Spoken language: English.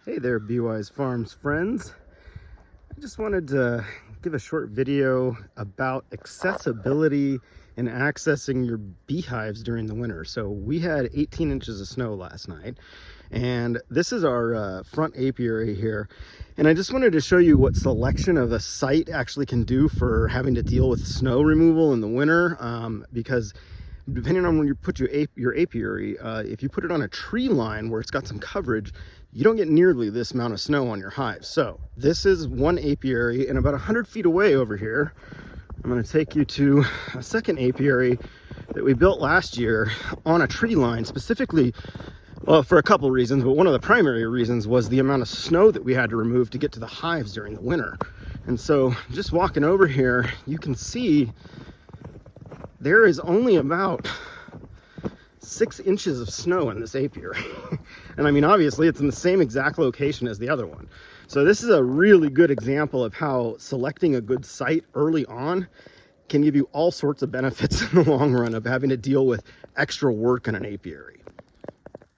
Hey there, BeeWise Farms friends. I just wanted to give a short video about accessibility and accessing your beehives during the winter. So we had 18 inches of snow last night, and this is our front apiary here. And I just wanted to show you what selection of a site actually can do for having to deal with snow removal in the winter, because depending on when you put your apiary, if you put it on a tree line where it's got some coverage, you don't get nearly this amount of snow on your hive. So this is one apiary, and about 100 feet away over here, I'm going to take you to a second apiary that we built last year on a tree line, specifically, well, for a couple reasons, but one of the primary reasons was the amount of snow that we had to remove to get to the hives during the winter. And so just walking over here, you can see there is only about 6 inches of snow in this apiary. And I mean, obviously it's in the same exact location as the other one. So this is a really good example of how selecting a good site early on can give you all sorts of benefits in the long run of having to deal with extra work in an apiary.